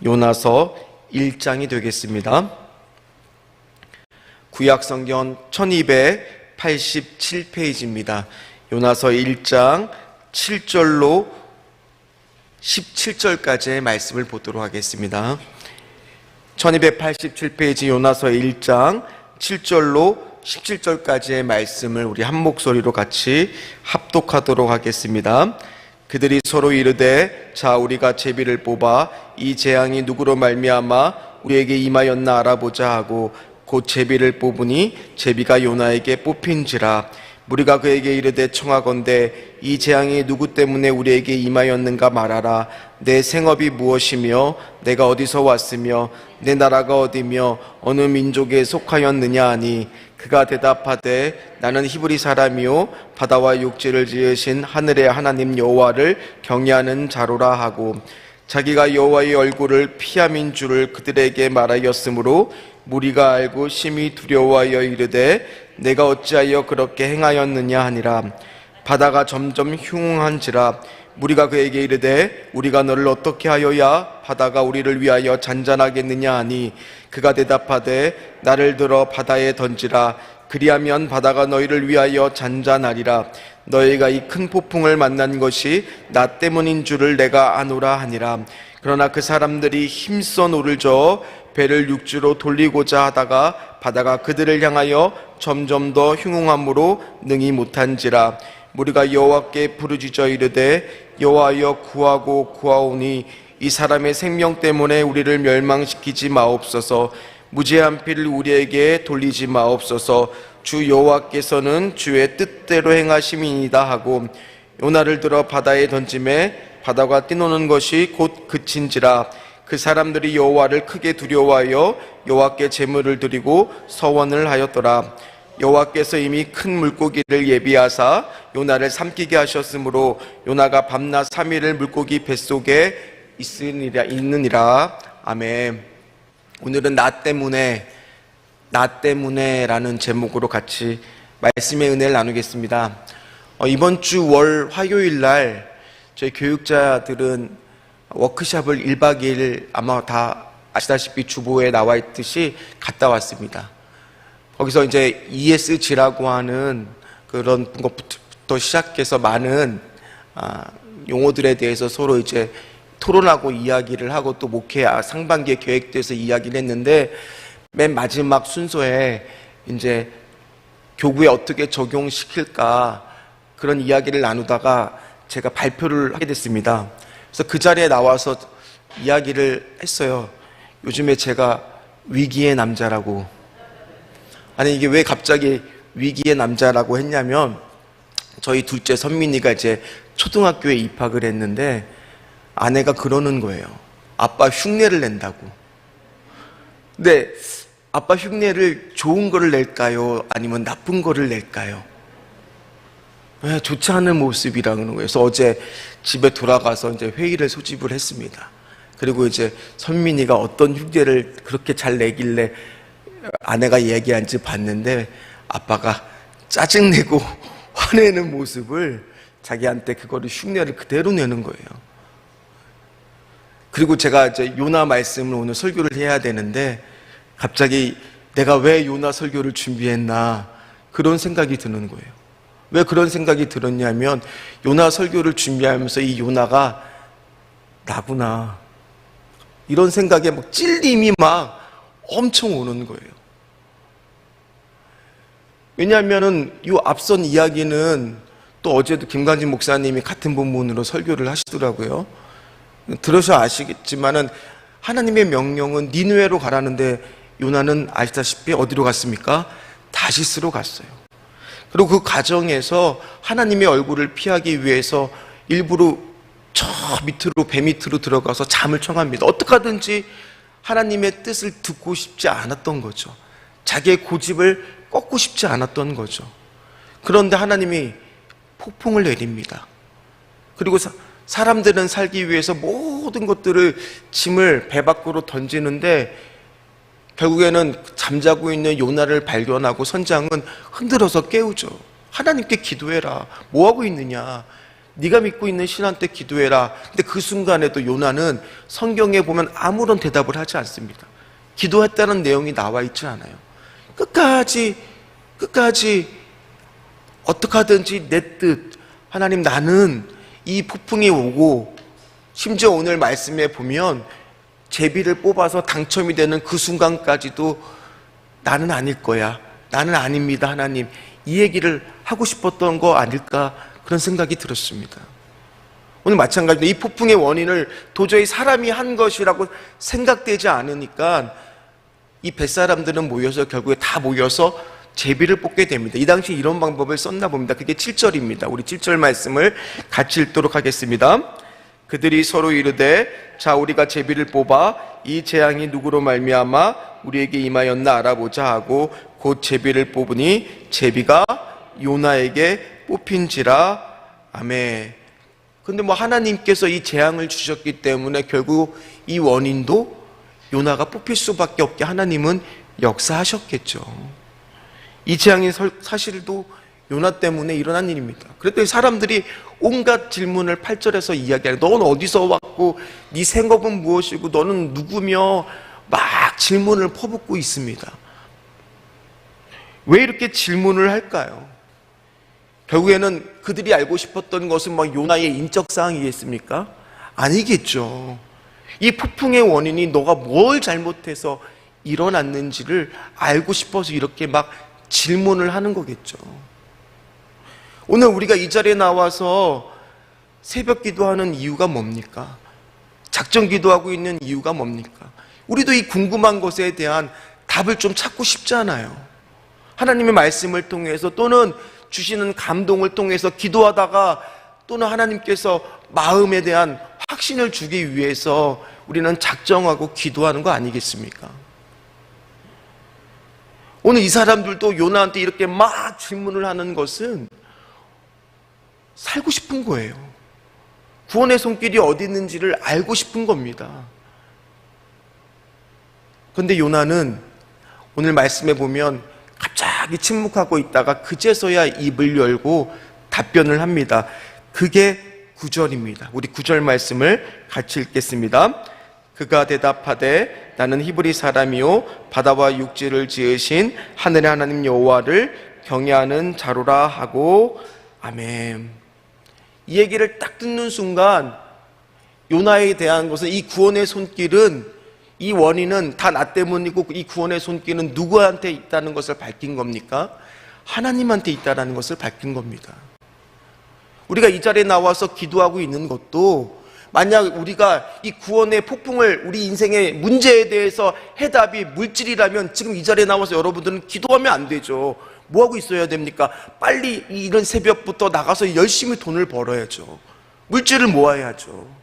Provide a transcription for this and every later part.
요나서 1장이 되겠습니다. 구약성경 1287페이지입니다. 요나서 1장 7절로 17절까지의 말씀을 보도록 하겠습니다. 1287페이지 요나서 1장 7절로 17절까지의 말씀을 우리 한 목소리로 같이 합독하도록 하겠습니다. 그들이 서로 이르되 자 우리가 제비를 뽑아 이 재앙이 누구로 말미암아 우리에게 임하였나 알아보자 하고 곧 제비를 뽑으니 제비가 요나에게 뽑힌지라. 우리가 그에게 이르되 청하건대 이 재앙이 누구 때문에 우리에게 임하였는가 말하라. 내 생업이 무엇이며 내가 어디서 왔으며 내 나라가 어디며 어느 민족에 속하였느냐 하니 그가 대답하되 나는 히브리 사람이요 바다와 육지를 지으신 하늘의 하나님 여호와를 경외하는 자로라 하고 자기가 여호와의 얼굴을 피함인 줄을 그들에게 말하였으므로 무리가 알고 심히 두려워하여 이르되 내가 어찌하여 그렇게 행하였느냐 하니라. 바다가 점점 흉흉한지라. 무리가 그에게 이르되 우리가 너를 어떻게 하여야 바다가 우리를 위하여 잔잔하겠느냐 하니 그가 대답하되 나를 들어 바다에 던지라. 그리하면 바다가 너희를 위하여 잔잔하리라. 너희가 이 큰 폭풍을 만난 것이 나 때문인 줄을 내가 아노라 하니라. 그러나 그 사람들이 힘써 노를 저어 배를 육지로 돌리고자 하다가 바다가 그들을 향하여 점점 더 흉흉함으로 능히 못한지라. 우리가 여호와께 부르짖어 이르되 여호와여 구하고 구하오니 이 사람의 생명 때문에 우리를 멸망시키지 마옵소서. 무죄한 피를 우리에게 돌리지 마옵소서. 주 여호와께서는 주의 뜻대로 행하심이니이다 하고 요나를 들어 바다에 던짐에 바다가 뛰노는 것이 곧 그친지라. 그 사람들이 여호와를 크게 두려워하여 여호와께 제물을 드리고 서원을 하였더라. 여호와께서 이미 큰 물고기를 예비하사 요나를 삼키게 하셨으므로 요나가 밤낮 3일을 물고기 뱃속에 있느니라. 아멘. 오늘은 나 때문에 라는 제목으로 같이 말씀의 은혜를 나누겠습니다. 이번 주 월 화요일 날 저희 교육자들은 워크숍을 1박 2일 아마 다 아시다시피 주보에 나와 있듯이 갔다 왔습니다. 거기서 이제 ESG라고 하는 그런 것부터 시작해서 많은 용어들에 대해서 서로 이제 토론하고 이야기를 하고 또 목회 상반기에 계획돼서 이야기를 했는데 맨 마지막 순서에 이제 교구에 어떻게 적용시킬까 그런 이야기를 나누다가 제가 발표를 하게 됐습니다. 그래서 그 자리에 나와서 이야기를 했어요. 요즘에 제가 위기의 남자라고. 아니 이게 왜 갑자기 위기의 남자라고 했냐면 저희 둘째 선민이가 이제 초등학교에 입학을 했는데 아내가 그러는 거예요. 아빠 흉내를 낸다고. 근데 아빠 흉내를 좋은 거를 낼까요? 아니면 나쁜 거를 낼까요? 왜 좋지 않은 모습이라는 거예요. 그래서 어제 집에 돌아가서 이제 회의를 소집을 했습니다. 그리고 이제 선민이가 어떤 흉내를 그렇게 잘 내길래 아내가 얘기한지 봤는데 아빠가 짜증내고 화내는 모습을 자기한테 그거를 흉내를 그대로 내는 거예요. 그리고 제가 이제 요나 말씀을 오늘 설교를 해야 되는데 갑자기 내가 왜 요나 설교를 준비했나 그런 생각이 드는 거예요. 왜 그런 생각이 들었냐면 요나 설교를 준비하면서 이 요나가 나구나 이런 생각에 막 찔림이 막 엄청 오는 거예요. 왜냐하면은 이 앞선 이야기는 또 어제도 김관진 목사님이 같은 본문으로 설교를 하시더라고요. 들으셔 아시겠지만은 하나님의 명령은 니느웨로 가라는데 요나는 아시다시피 어디로 갔습니까? 다시스로 갔어요. 그리고 그 과정에서 하나님의 얼굴을 피하기 위해서 일부러 저 밑으로 배 밑으로 들어가서 잠을 청합니다. 어떻게 하든지 하나님의 뜻을 듣고 싶지 않았던 거죠. 자기의 고집을 꺾고 싶지 않았던 거죠. 그런데 하나님이 폭풍을 내립니다. 그리고 사람들은 살기 위해서 모든 것들을 짐을 배 밖으로 던지는데 결국에는 잠자고 있는 요나를 발견하고 선장은 흔들어서 깨우죠. 하나님께 기도해라. 뭐하고 있느냐. 네가 믿고 있는 신한테 기도해라. 근데 그 순간에도 요나는 성경에 보면 아무런 대답을 하지 않습니다. 기도했다는 내용이 나와 있지 않아요. 끝까지 어떻게 하든지 내 뜻, 하나님, 나는 이 폭풍이 오고, 심지어 오늘 말씀에 보면 제비를 뽑아서 당첨이 되는 그 순간까지도 나는 아닐 거야, 나는 아닙니다, 하나님, 이 얘기를 하고 싶었던 거 아닐까, 그런 생각이 들었습니다. 오늘 마찬가지로 이 폭풍의 원인을 도저히 사람이 한 것이라고 생각되지 않으니까 이 뱃사람들은 모여서 결국에 다 모여서 제비를 뽑게 됩니다. 이 당시 이런 방법을 썼나 봅니다. 그게 7절입니다. 우리 7절 말씀을 같이 읽도록 하겠습니다. 그들이 서로 이르되 자 우리가 제비를 뽑아 이 재앙이 누구로 말미암아 우리에게 임하였나 알아보자 하고 곧 제비를 뽑으니 제비가 요나에게 뽑힌지라. 아멘. 근데 하나님께서 이 재앙을 주셨기 때문에 결국 이 원인도 요나가 뽑힐 수밖에 없게 하나님은 역사하셨겠죠. 이 재앙이 사실도 요나 때문에 일어난 일입니다. 그랬더니 사람들이 온갖 질문을 8절에서 이야기하는, 너는 어디서 왔고 네 생업은 무엇이고 너는 누구며 막 질문을 퍼붓고 있습니다. 왜 이렇게 질문을 할까요? 결국에는 그들이 알고 싶었던 것은 요나의 인적사항이겠습니까? 아니겠죠. 이 폭풍의 원인이 너가 뭘 잘못해서 일어났는지를 알고 싶어서 이렇게 막 질문을 하는 거겠죠. 오늘 우리가 이 자리에 나와서 새벽 기도하는 이유가 뭡니까? 작정 기도하고 있는 이유가 뭡니까? 우리도 이 궁금한 것에 대한 답을 좀 찾고 싶잖아요. 하나님의 말씀을 통해서 또는 주시는 감동을 통해서 기도하다가 또는 하나님께서 마음에 대한 확신을 주기 위해서 우리는 작정하고 기도하는 거 아니겠습니까? 오늘 이 사람들도 요나한테 이렇게 막 질문을 하는 것은 살고 싶은 거예요. 구원의 손길이 어디 있는지를 알고 싶은 겁니다. 그런데 요나는 오늘 말씀에 보면 갑자기 침묵하고 있다가 그제서야 입을 열고 답변을 합니다. 그게 9절입니다. 우리 9절 말씀을 같이 읽겠습니다. 그가 대답하되 나는 히브리 사람이요 바다와 육지를 지으신 하늘의 하나님 여호와를 경외하는 자로라 하고. 아멘. 이 얘기를 딱 듣는 순간 요나에 대한 것은, 이 구원의 손길은, 이 원인은 다 나 때문이고 이 구원의 손길은 누구한테 있다는 것을 밝힌 겁니까? 하나님한테 있다는 것을 밝힌 겁니다. 우리가 이 자리에 나와서 기도하고 있는 것도, 만약 우리가 이 구원의 폭풍을, 우리 인생의 문제에 대해서 해답이 물질이라면 지금 이 자리에 나와서 여러분들은 기도하면 안 되죠. 뭐 하고 있어야 됩니까? 빨리 이런 새벽부터 나가서 열심히 돈을 벌어야죠. 물질을 모아야죠.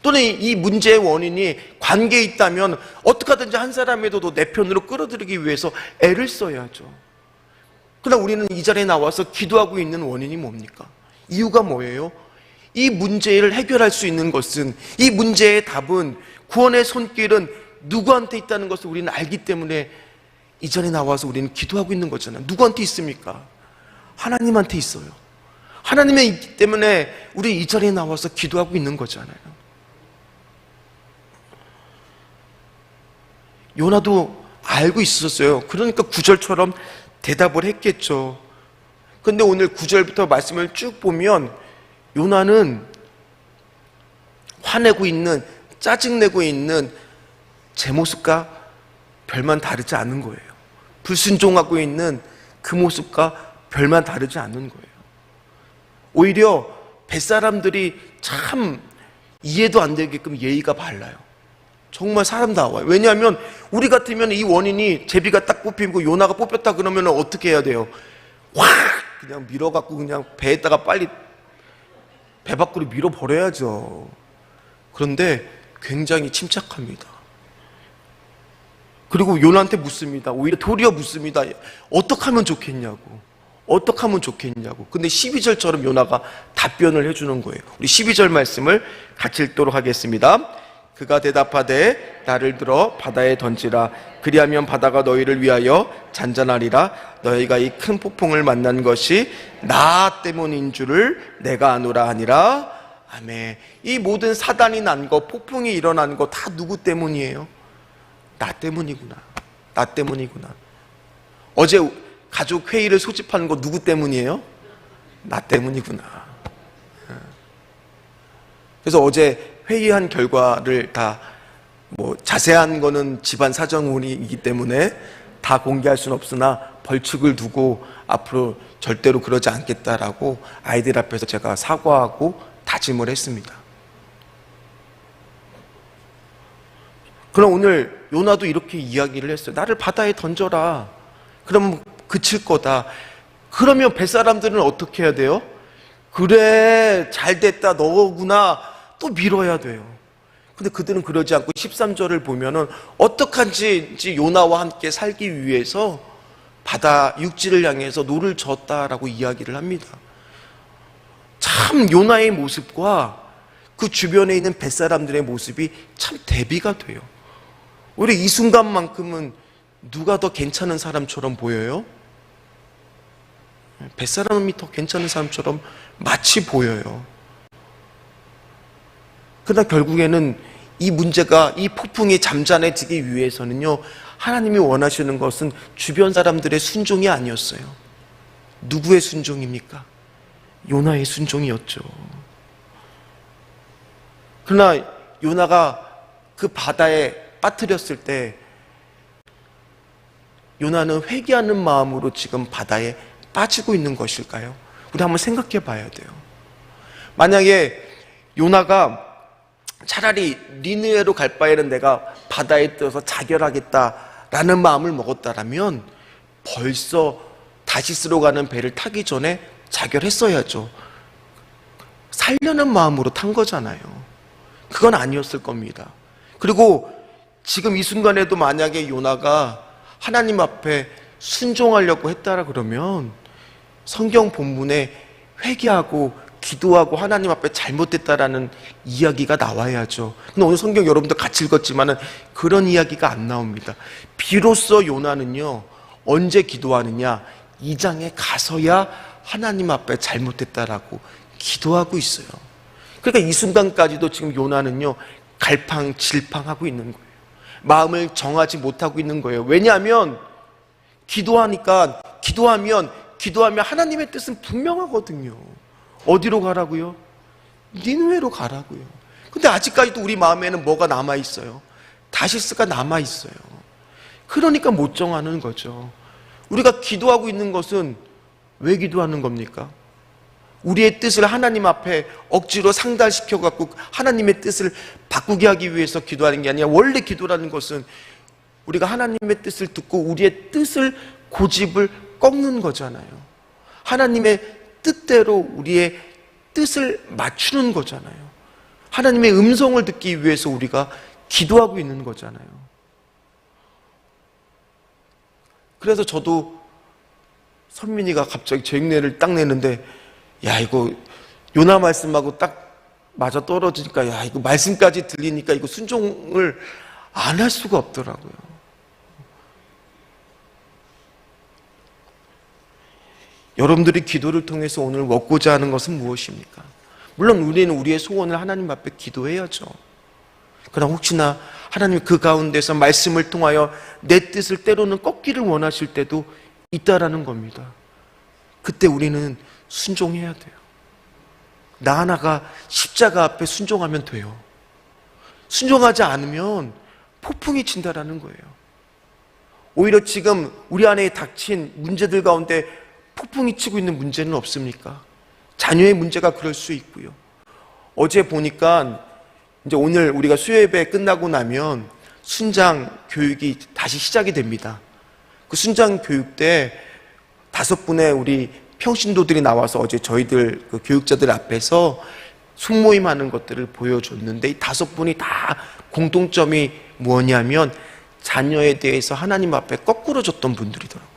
또는 이 문제의 원인이 관계에 있다면 어떻게 하든지 한 사람이라도 내 편으로 끌어들이기 위해서 애를 써야죠. 그러나 우리는 이 자리에 나와서 기도하고 있는 원인이 뭡니까? 이유가 뭐예요? 이 문제를 해결할 수 있는 것은, 이 문제의 답은, 구원의 손길은 누구한테 있다는 것을 우리는 알기 때문에 이 자리에 나와서 우리는 기도하고 있는 거잖아요. 누구한테 있습니까? 하나님한테 있어요. 하나님에 있기 때문에 우리 이 자리에 나와서 기도하고 있는 거잖아요. 요나도 알고 있었어요. 그러니까 9절처럼 대답을 했겠죠. 근데 오늘 9절부터 말씀을 쭉 보면 요나는 화내고 있는, 짜증내고 있는 제 모습과 별만 다르지 않은 거예요. 불순종하고 있는 그 모습과 별만 다르지 않는 거예요. 오히려 뱃사람들이 참 이해도 안 되게끔 예의가 발라요. 정말 사람다워요. 왜냐하면 우리 같으면 이 원인이 제비가 딱 뽑히고 요나가 뽑혔다 그러면 어떻게 해야 돼요? 확 그냥 밀어갖고 그냥 배에다가 빨리 배 밖으로 밀어버려야죠. 그런데 굉장히 침착합니다. 그리고 요나한테 묻습니다. 오히려 도리어 묻습니다. 어떻게 하면 좋겠냐고. 어떻게 하면 좋겠냐고. 근데 12절처럼 요나가 답변을 해주는 거예요. 우리 12절 말씀을 같이 읽도록 하겠습니다. 그가 대답하되 나를 들어 바다에 던지라. 그리하면 바다가 너희를 위하여 잔잔하리라. 너희가 이 큰 폭풍을 만난 것이 나 때문인 줄을 내가 아노라 하니라. 아멘. 이 모든 사단이 난 거, 폭풍이 일어난 거 다 누구 때문이에요? 나 때문이구나. 나 때문이구나. 어제 가족 회의를 소집하는 거 누구 때문이에요? 나 때문이구나. 그래서 어제 회의한 결과를 다 자세한 거는 집안 사정이기 때문에 다 공개할 수는 없으나 벌칙을 두고 앞으로 절대로 그러지 않겠다라고 아이들 앞에서 제가 사과하고 다짐을 했습니다. 그럼 오늘 요나도 이렇게 이야기를 했어요. 나를 바다에 던져라. 그럼 그칠 거다. 그러면 뱃사람들은 어떻게 해야 돼요? 그래, 잘 됐다, 너구나. 또 밀어야 돼요. 근데 그들은 그러지 않고 13절을 보면은 어떡한지 요나와 함께 살기 위해서 바다 육지를 향해서 노를 젓다라고 이야기를 합니다. 참 요나의 모습과 그 주변에 있는 뱃사람들의 모습이 참 대비가 돼요. 우리 이 순간만큼은 누가 더 괜찮은 사람처럼 보여요? 뱃사람이 더 괜찮은 사람처럼 마치 보여요. 그러나 결국에는 이 문제가, 이 폭풍이 잠잠해지기 위해서는요, 하나님이 원하시는 것은 주변 사람들의 순종이 아니었어요. 누구의 순종입니까? 요나의 순종이었죠. 그러나 요나가 그 바다에 빠뜨렸을 때 요나는 회개하는 마음으로 지금 바다에 빠지고 있는 것일까요? 우리 한번 생각해 봐야 돼요. 만약에 요나가 차라리 니느웨로 갈 바에는 내가 바다에 떠서 자결하겠다라는 마음을 먹었다라면 벌써 다시스로 가는 배를 타기 전에 자결했어야죠. 살려는 마음으로 탄 거잖아요. 그건 아니었을 겁니다. 그리고 지금 이 순간에도 만약에 요나가 하나님 앞에 순종하려고 했다라 그러면 성경 본문에 회개하고 기도하고 하나님 앞에 잘못됐다라는 이야기가 나와야죠. 근데 오늘 성경 여러분들 같이 읽었지만은 그런 이야기가 안 나옵니다. 비로소 요나는요, 언제 기도하느냐? 2장에 가서야 하나님 앞에 잘못됐다라고 기도하고 있어요. 그러니까 이 순간까지도 지금 요나는요, 갈팡질팡하고 있는 거예요. 마음을 정하지 못하고 있는 거예요. 왜냐하면 기도하면 하나님의 뜻은 분명하거든요. 어디로 가라고요? 니느웨로 가라고요. 근데 아직까지도 우리 마음에는 뭐가 남아있어요? 다시스가 남아있어요. 그러니까 못 정하는 거죠. 우리가 기도하고 있는 것은 왜 기도하는 겁니까? 우리의 뜻을 하나님 앞에 억지로 상달시켜갖고 하나님의 뜻을 바꾸게 하기 위해서 기도하는 게 아니라, 원래 기도라는 것은 우리가 하나님의 뜻을 듣고 우리의 뜻을 고집을 꺾는 거잖아요. 하나님의 뜻대로 우리의 뜻을 맞추는 거잖아요. 하나님의 음성을 듣기 위해서 우리가 기도하고 있는 거잖아요. 그래서 저도 선민이가 갑자기 제 흉내를 딱 내는데, 야, 이거 요나 말씀하고 딱 맞아 떨어지니까, 야, 이거 말씀까지 들리니까 이거 순종을 안 할 수가 없더라고요. 여러분들이 기도를 통해서 오늘 먹고자 하는 것은 무엇입니까? 물론 우리는 우리의 소원을 하나님 앞에 기도해야죠. 그러나 혹시나 하나님 그 가운데서 말씀을 통하여 내 뜻을 때로는 꺾기를 원하실 때도 있다라는 겁니다. 그때 우리는 순종해야 돼요. 나 하나가 십자가 앞에 순종하면 돼요. 순종하지 않으면 폭풍이 친다라는 거예요. 오히려 지금 우리 안에 닥친 문제들 가운데 폭풍이 치고 있는 문제는 없습니까? 자녀의 문제가 그럴 수 있고요. 어제 보니까 이제 오늘 우리가 수요예배 끝나고 나면 순장 교육이 다시 시작이 됩니다. 그 순장 교육 때 5분의 우리 평신도들이 나와서 어제 저희들 그 교육자들 앞에서 숙모임하는 것들을 보여줬는데, 이 5분이 다 공통점이 뭐냐면 자녀에 대해서 하나님 앞에 거꾸로 줬던 분들이더라고요.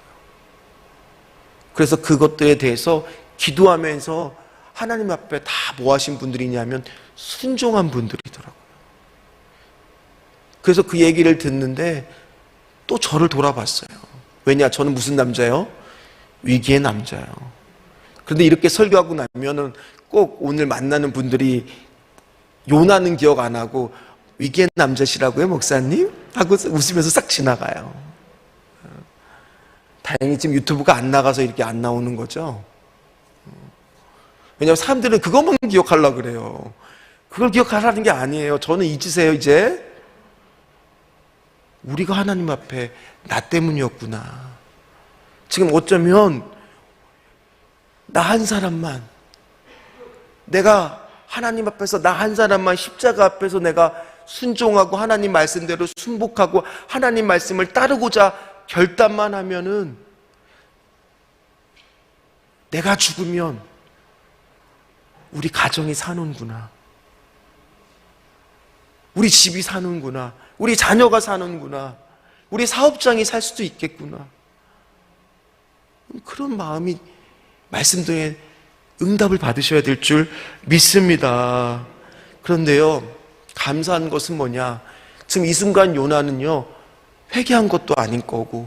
그래서 그것들에 대해서 기도하면서 하나님 앞에 다 뭐 하신 분들이냐면 순종한 분들이더라고요. 그래서 그 얘기를 듣는데 또 저를 돌아봤어요. 왜냐? 저는 무슨 남자예요? 위기의 남자예요. 그런데 이렇게 설교하고 나면은 꼭 오늘 만나는 분들이 요나는 기억 안 하고 위기의 남자시라고요, 목사님? 하고 웃으면서 싹 지나가요. 다행히 지금 유튜브가 안 나가서 이렇게 안 나오는 거죠. 왜냐하면 사람들은 그것만 기억하려고 그래요. 그걸 기억하라는 게 아니에요. 저는 잊으세요, 이제. 우리가 하나님 앞에 나 때문이었구나. 지금 어쩌면 나 한 사람만, 내가 하나님 앞에서 나 한 사람만 십자가 앞에서 내가 순종하고 하나님 말씀대로 순복하고 하나님 말씀을 따르고자 결단만 하면은 내가 죽으면 우리 가정이 사는구나. 우리 집이 사는구나. 우리 자녀가 사는구나. 우리 사업장이 살 수도 있겠구나. 그런 마음이 말씀도에 응답을 받으셔야 될 줄 믿습니다. 그런데요, 감사한 것은 뭐냐? 지금 이 순간 요나는요, 회개한 것도 아닌 거고,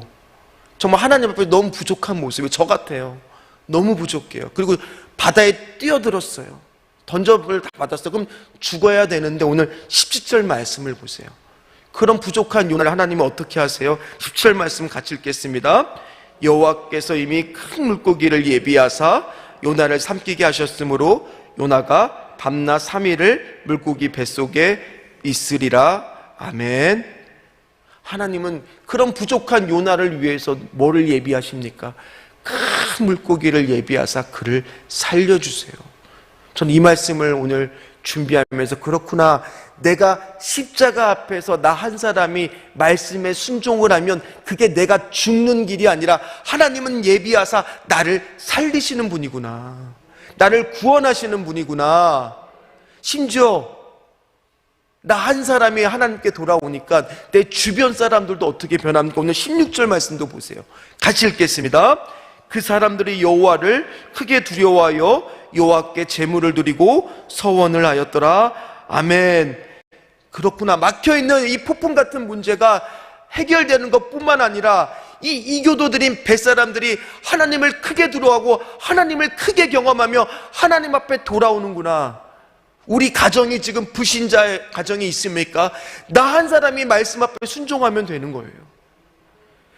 정말 하나님 앞에 너무 부족한 모습이 저 같아요. 너무 부족해요. 그리고 바다에 뛰어들었어요. 던접을 다 받았어요. 그럼 죽어야 되는데 오늘 17절 말씀을 보세요. 그런 부족한 요나를 하나님은 어떻게 하세요? 17절 말씀 같이 읽겠습니다. 여호와께서 이미 큰 물고기를 예비하사 요나를 삼키게 하셨으므로 요나가 밤낮 3일을 물고기 뱃속에 있으리라. 아멘. 하나님은 그런 부족한 요나를 위해서 뭐를 예비하십니까? 큰 물고기를 예비하사 그를 살려주세요. 저는 이 말씀을 오늘 준비하면서 그렇구나, 내가 십자가 앞에서 나 한 사람이 말씀에 순종을 하면 그게 내가 죽는 길이 아니라 하나님은 예비하사 나를 살리시는 분이구나, 나를 구원하시는 분이구나. 심지어 나 한 사람이 하나님께 돌아오니까 내 주변 사람들도 어떻게 변합니까? 오늘 16절 말씀도 보세요. 같이 읽겠습니다. 그 사람들이 여호와를 크게 두려워하여 여호와께 제물을 드리고 서원을 하였더라. 아멘. 그렇구나. 막혀있는 이 폭풍 같은 문제가 해결되는 것뿐만 아니라 이 이교도들인 뱃사람들이 하나님을 크게 두려워하고 하나님을 크게 경험하며 하나님 앞에 돌아오는구나. 우리 가정이 지금 불신자의 가정이 있습니까? 나 한 사람이 말씀 앞에 순종하면 되는 거예요.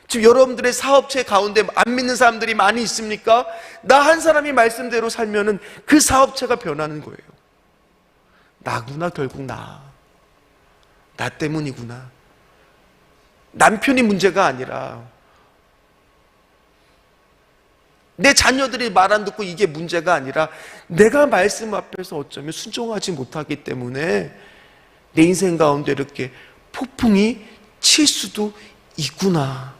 지금 여러분들의 사업체 가운데 안 믿는 사람들이 많이 있습니까? 나 한 사람이 말씀대로 살면은 그 사업체가 변하는 거예요. 나구나, 결국 나 때문이구나. 남편이 문제가 아니라 내 자녀들이 말 안 듣고 이게 문제가 아니라 내가 말씀 앞에서 어쩌면 순종하지 못하기 때문에 내 인생 가운데 이렇게 폭풍이 칠 수도 있구나.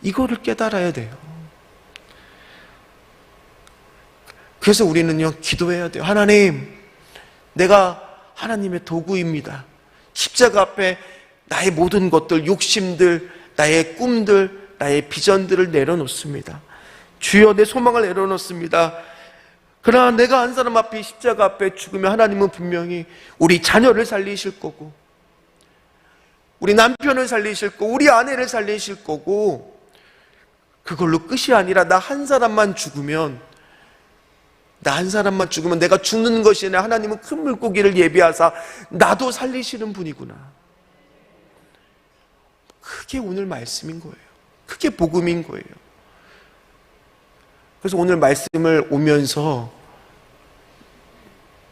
이거를 깨달아야 돼요. 그래서 우리는요, 기도해야 돼요. 하나님, 내가 하나님의 도구입니다. 십자가 앞에 나의 모든 것들, 욕심들, 나의 꿈들, 나의 비전들을 내려놓습니다. 주여, 내 소망을 내려놓습니다. 그러나 내가 한 사람 앞에 십자가 앞에 죽으면 하나님은 분명히 우리 자녀를 살리실 거고, 우리 남편을 살리실 거고, 우리 아내를 살리실 거고, 그걸로 끝이 아니라 나 한 사람만 죽으면, 내가 죽는 것이 아니라 하나님은 큰 물고기를 예비하사 나도 살리시는 분이구나. 그게 오늘 말씀인 거예요. 그게 복음인 거예요. 그래서 오늘 말씀을 오면서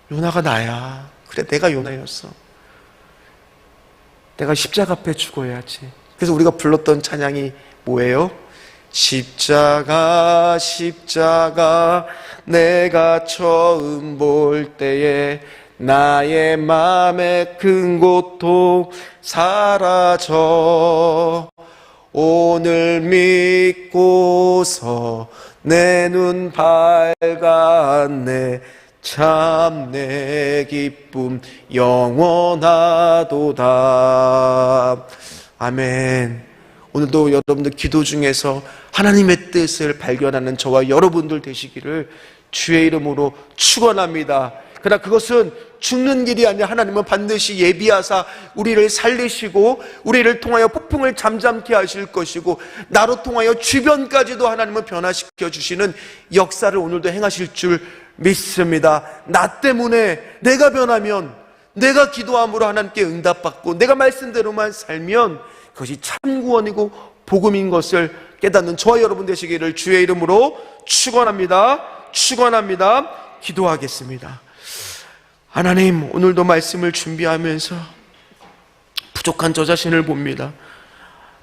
요나가 나야. 그래, 내가 요나였어. 내가 십자가 앞에 죽어야지. 그래서 우리가 불렀던 찬양이 뭐예요? 십자가 십자가 내가 처음 볼 때에 나의 맘의 큰 고통 사라져 오늘 믿고서 내 눈 밝았네 참 내 기쁨 영원하도다. 아멘. 오늘도 여러분들 기도 중에서 하나님의 뜻을 발견하는 저와 여러분들 되시기를 주의 이름으로 축원합니다. 그러나 그것은 죽는 길이 아니라 하나님은 반드시 예비하사 우리를 살리시고 우리를 통하여 폭풍을 잠잠케 하실 것이고 나로 통하여 주변까지도 하나님은 변화시켜 주시는 역사를 오늘도 행하실 줄 믿습니다. 나 때문에 내가 변하면, 내가 기도함으로 하나님께 응답받고 내가 말씀대로만 살면 그것이 참 구원이고 복음인 것을 깨닫는 저와 여러분 되시기를 주의 이름으로 축원합니다. 기도하겠습니다. 하나님, 오늘도 말씀을 준비하면서 부족한 저 자신을 봅니다.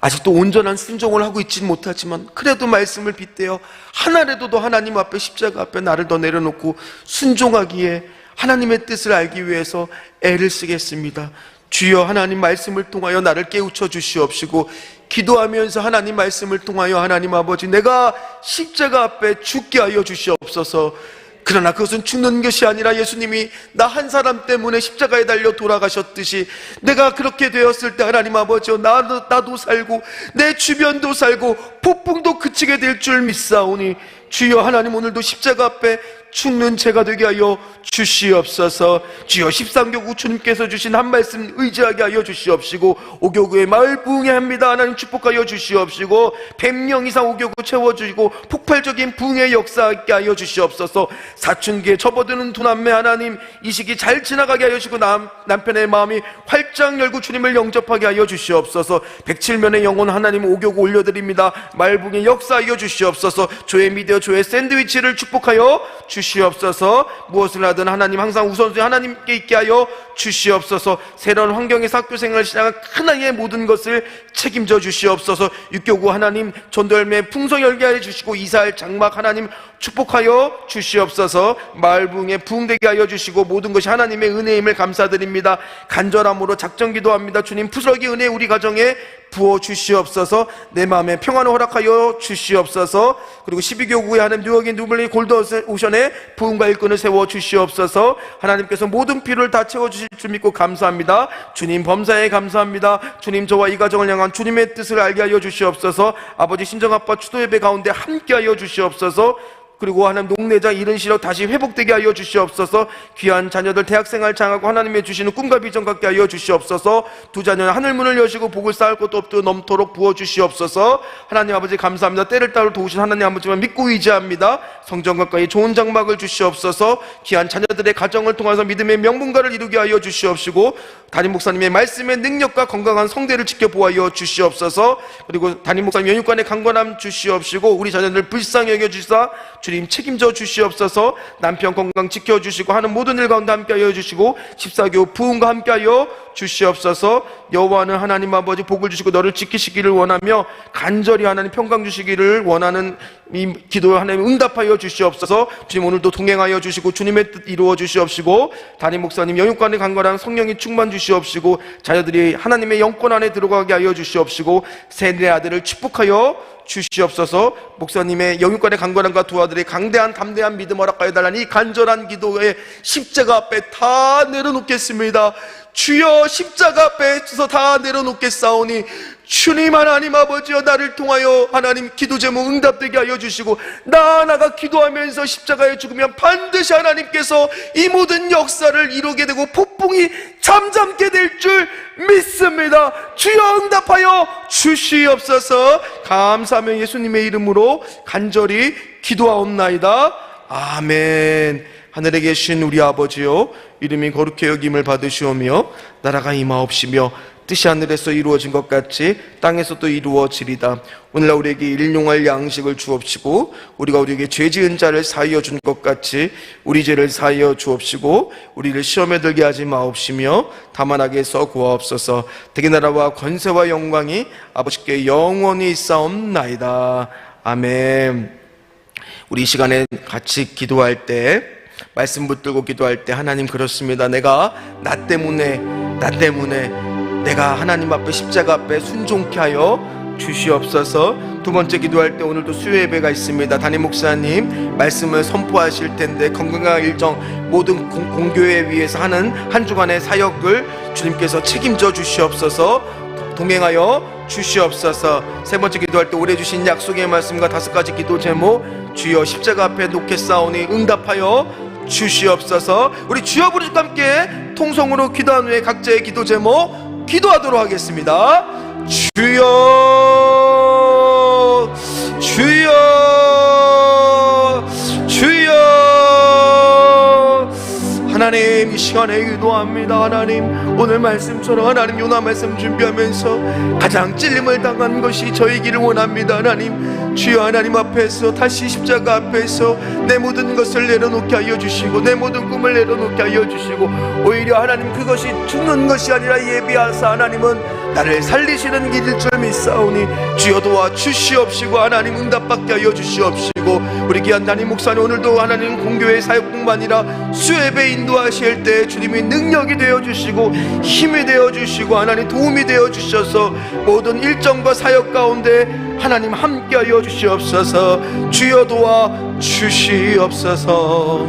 아직도 온전한 순종을 하고 있지는 못하지만 그래도 말씀을 빗대어 하나라도 더 하나님 앞에, 십자가 앞에 나를 더 내려놓고 순종하기에, 하나님의 뜻을 알기 위해서 애를 쓰겠습니다. 주여, 하나님 말씀을 통하여 나를 깨우쳐 주시옵시고 기도하면서 하나님 말씀을 통하여 하나님 아버지, 내가 십자가 앞에 죽게 하여 주시옵소서. 그러나 그것은 죽는 것이 아니라 예수님이 나 한 사람 때문에 십자가에 달려 돌아가셨듯이 내가 그렇게 되었을 때 하나님 아버지, 나도 살고 내 주변도 살고 폭풍도 그치게 될 줄 믿사오니 주여, 하나님 오늘도 십자가 앞에 죽는 제가 되게 하여 주시옵소서. 주여, 13교구 주님께서 주신 한 말씀 의지하게 하여 주시옵시고 오교구의 마을 부흥해 합니다. 하나님 축복하여 주시옵시고 100명 이상 오교구 채워주시고 폭발적인 부흥의 역사하게 하여 주시옵소서. 사춘기에 접어드는 두 남매 하나님 이 시기 잘 지나가게 하여 주시고 남편의 마음이 활짝 열고 주님을 영접하게 하여 주시옵소서. 107면의 영혼 하나님 오교구 올려드립니다. 마을 부흥의 역사하여 주시옵소서. 조의 미디어, 조의 샌드위치를 축복하여 주시옵소서. 무엇을 하든 하나님 항상 우선순위 하나님께 있게 하여 주시옵소서. 새로운 환경에서 학교 생활을 시작한 큰아이의 모든 것을 책임져 주시옵소서. 육교구 하나님 전도열매 풍성 열게 하여 주시고 이사할 장막 하나님 축복하여 주시옵소서. 마을 부흥에 부흥되게 하여 주시고 모든 것이 하나님의 은혜임을 감사드립니다. 간절함으로 작정 기도합니다. 주님, 푸석이 은혜 우리 가정에 부어 주시옵소서. 내 마음에 평안을 허락하여 주시옵소서. 그리고 12교구에 하나님 뉴욕인 누블리 골드 오션에 부흥과 일꾼을 세워 주시옵소서. 하나님께서 모든 필요를 다 채워 주실 줄 믿고 감사합니다. 주님 범사에 감사합니다. 주님, 저와 이 가정을 향한 주님의 뜻을 알게 하여 주시옵소서. 아버지 신정아빠 추도 예배 가운데 함께 하여 주시옵소서. 그리고 하나님 농내장 잃은 시력 다시 회복되게 하여 주시옵소서. 귀한 자녀들 대학생활 장하고 하나님의 주시는 꿈과 비전 갖게 하여 주시옵소서. 두 자녀는 하늘문을 여시고 복을 쌓을 것도 없도록 넘도록 부어 주시옵소서. 하나님 아버지 감사합니다. 때를 따로 도우신 하나님 아버지만 믿고 의지합니다. 성전 가까이 좋은 장막을 주시옵소서. 귀한 자녀들의 가정을 통해서 믿음의 명분가를 이루게 하여 주시옵시고 담임 목사님의 말씀의 능력과 건강한 성대를 지켜보아여 주시옵소서. 그리고 담임 목사님 연육관의 강건함 주시옵시고 우리 자녀들 불쌍히 여겨주사 주님 책임져 주시옵소서. 남편 건강 지켜주시고 하는 모든 일 가운데 함께하여 주시고 14교 부흥과 함께하여 주시옵소서. 여호와는 하나님 아버지 복을 주시고 너를 지키시기를 원하며 간절히 하나님 평강 주시기를 원하는 이 기도에 하나님 응답하여 주시옵소서. 주님, 오늘도 동행하여 주시고 주님의 뜻 이루어 주시옵시고 담임 목사님 영육관의 강건한 성령이 충만 주시옵시고 자녀들이 하나님의 영권 안에 들어가게 하여 주시옵시고 세 아들을 축복하여 주시옵소서. 목사님의 영육관의 강건함과 두 아들의 강대한 담대한 믿음 허락하여 달라는 이 간절한 기도에 십자가 앞에 다 내려놓겠습니다. 주여, 십자가 앞에서 다 내려놓겠사오니 주님 하나님 아버지여, 나를 통하여 하나님 기도 제목 응답되게 하여 주시고 나가 기도하면서 십자가에 죽으면 반드시 하나님께서 이 모든 역사를 이루게 되고 폭풍이 잠잠게 될 줄 믿습니다. 주여 응답하여 주시옵소서. 감사하며 예수님의 이름으로 간절히 기도하옵나이다. 아멘. 하늘에 계신 우리 아버지여, 이름이 거룩히 여김을 받으시오며 나라가 임하옵시며 뜻이 하늘에서 이루어진 것 같이 땅에서도 이루어지리다. 오늘날 우리에게 일용할 양식을 주옵시고 우리가 우리에게 죄 지은 자를 사하여 준 것 같이 우리 죄를 사하여 주옵시고 우리를 시험에 들게 하지 마옵시며 다만 악에서 구하옵소서. 대개 나라와 권세와 영광이 아버지께 영원히 있사옵나이다. 아멘. 우리 이 시간에 같이 기도할 때, 말씀 붙들고 기도할 때, 하나님 그렇습니다. 내가 나 때문에 내가 하나님 앞에 십자가 앞에 순종케 하여 주시옵소서. 두 번째 기도할 때 오늘도 수요 예배가 있습니다. 담임 목사님 말씀을 선포하실 텐데 건강한 일정 모든 공교회 위해서 하는 한 주간의 사역을 주님께서 책임져 주시옵소서. 동행하여 주시옵소서. 세 번째 기도할 때 오래 주신 약속의 말씀과 5가지 기도 제목, 주여 십자가 앞에 놓겠사오니 응답하여 주시옵소서. 우리 주여 부르짖고 함께 통성으로 기도한 후에 각자의 기도 제목 기도하도록 하겠습니다. 주여 주여 주여. 하나님, 이 시간에 기도합니다. 하나님, 오늘 말씀처럼 하나님 요나 말씀 준비하면서 가장 찔림을 당한 것이 저이기를 원합니다. 하나님, 주여 하나님 앞에서 다시 십자가 앞에서 내 모든 것을 내려놓게 하여 주시고 내 모든 꿈을 내려놓게 하여 주시고 오히려 하나님 그것이 죽는 것이 아니라 예비하사 하나님은 나를 살리시는 길일 줄 믿사오니 주여 도와 주시옵시고 하나님 응답받게 하여 주시옵시고 우리 귀한 담임 목사님 오늘도 하나님 공교회 사역뿐만 아니라 수협에 인도하실 때 주님이 능력이 되어주시고 힘이 되어주시고 하나님 도움이 되어주셔서 모든 일정과 사역 가운데 하나님 함께 하여 주시옵소서. 주여 도와 주시옵소서.